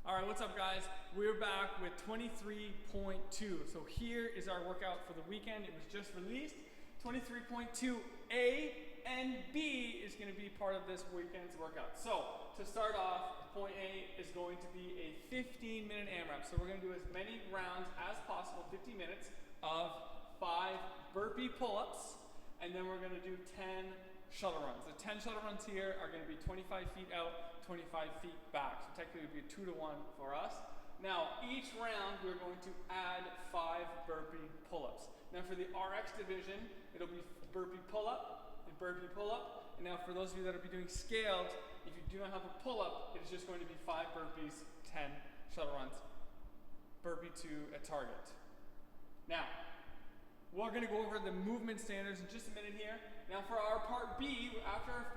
All right, what's up guys? We're back with 23.2. So here is our workout for the weekend. It was just released. 23.2 A and B is going to be part of this weekend's workout. So to start off, point A is going to be a 15-minute AMRAP. So we're going to do as many rounds as possible, 50 minutes of 5 burpee pull-ups, and then we're going to do 10 shuttle runs. The 10 shuttle runs here are going to be 25 feet out, 25 feet back. So technically it would be a 2-to-1 for us. Now, each round we're going to add 5 burpee pull-ups. Now for the RX division, it'll be burpee pull-up and burpee pull-up. And now for those of you that will be doing scaled, if you do not have a pull-up, it is just going to be 5 burpees, 10 shuttle runs, burpee to a target. Now, we're going to go over the movement standards in just a minute here. Now for our part B,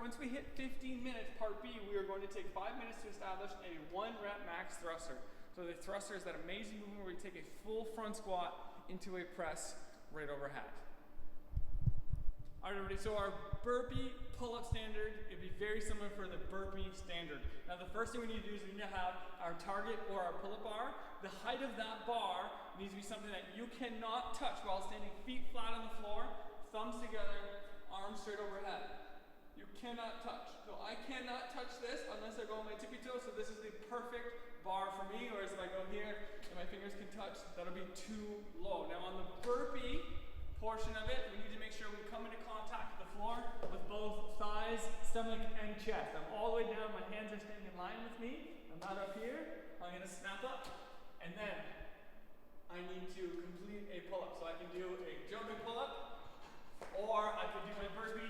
once we hit 15 minutes, part B, we are going to take 5 minutes to establish a 1 rep max thruster. So the thruster is that amazing movement where you take a full front squat into a press right overhead. All right, everybody, so our burpee pull-up standard, it'd be very similar for the burpee standard. Now the first thing we need to do is we need to have our target or our pull-up bar. The height of that bar needs to be something that you cannot touch while standing feet flat on the floor, thumbs together, arms straight overhead. You cannot touch. So I cannot touch this unless I go on my tippy toe, so this is the perfect bar for me, whereas if I go here and my fingers can touch, that'll be too low. Now on the burpee portion of it, we need to make sure we come into contact with the floor with both thighs, stomach, and chest. I'm all the way down, my hands are staying in line with me. I'm not up here. I'm gonna snap up, and then I need to complete a pull-up. So I can do a jumping pull-up, or I can do my burpee,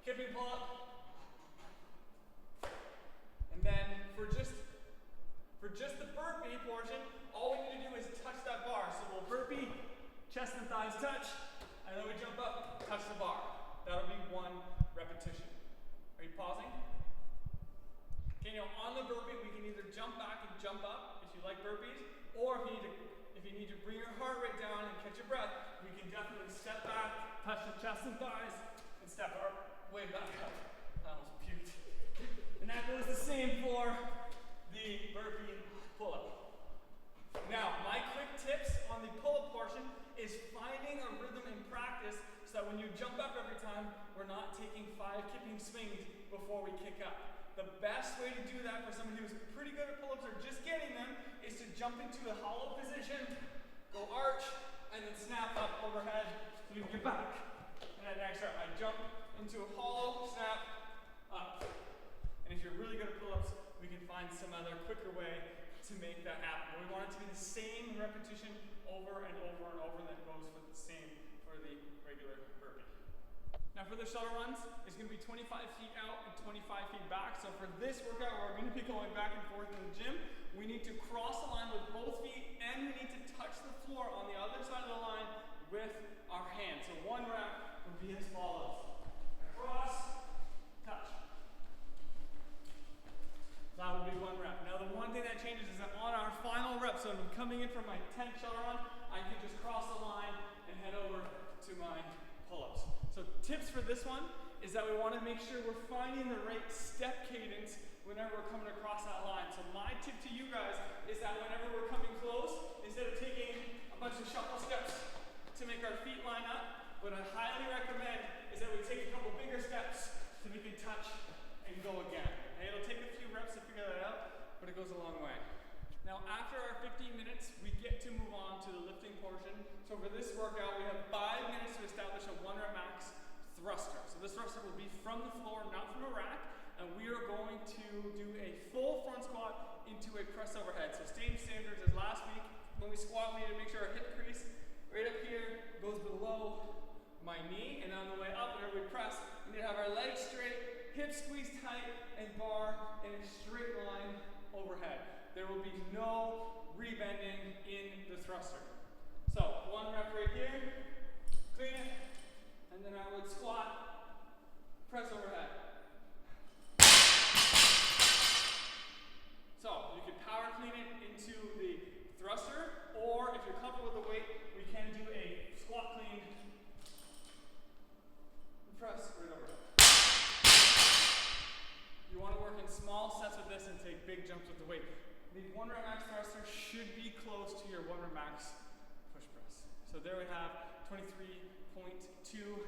kipping pull-up, and then for just the burpee portion, all we need to do is touch that bar. So we'll burpee, chest and thighs touch, and then we jump up, touch the bar. That'll be 1 repetition. Are you pausing? Okay, now on the burpee, we can either jump back and jump up if you like burpees, or if you need to bring your heart rate down and catch your breath, we can definitely step back, touch the chest and thighs, and step our way back up. I almost puked. And that goes the same for the burpee pull-up. Now, my quick tips on the pull-up portion is finding a rhythm in practice so that when you jump up every time, we're not taking 5 kipping swings before we kick up. The best way to do that for somebody who's pretty good at pull-ups or just getting them is to jump into a hollow position, go arch, and then snap up overhead so you can get back. And then next rep, I jump into a hollow, snap, up. And if you're really good at pull-ups, we can find some other quicker way to make that happen. But we want it to be the same repetition over and over and over, and that goes for the same for the regular burpee. Now for the shuttle runs, it's going to be 25 feet out and 25 feet back. So for this workout, we're going to be going back and forth in the gym. We need to cross the line with both feet, and we need to touch the floor on the other side of the line with our hands. So 1 rep would be as follows. Cross, touch. That would be 1 rep. Now the one thing that changes is that on our final rep, so I'm coming in from my 10th shuttle run, I can just cross the line and head over to my pull-ups. So tips for this one is that we want to make sure we're finding the right step cadence whenever we're coming across that line. So my tip to you guys is that whenever we're coming close, instead of taking a bunch of shuffle steps to make our feet line up, what I highly recommend is that we take a couple bigger steps so we can touch and go again. Okay, it'll take a few reps to figure that out, but it goes a long way. Now after our 15 minutes, we get to move on to the lifting portion. So for this workout, we have 5 minutes to establish a 1 rep max thruster. So this thruster will be from the floor, not from a rack, and we are going to do a full front squat into a press overhead. So same standards as last week. When we squat, we need to make sure our hip crease right up here goes below my knee, and on the way up, whenever we press, we need to have our legs straight, hips squeezed tight, and bar in a straight line overhead. There will be no rebending in the thruster. So 1 rep right here, clean it, and then I would squat, press overhead. So you can power clean it into the thruster, or if you're comfortable with the weight, we can do a squat clean, press right overhead. You want to work in small sets with this and big jumps with the weight. The 1 rep max thruster should be close to your 1 rep max push press. So there we have 23.2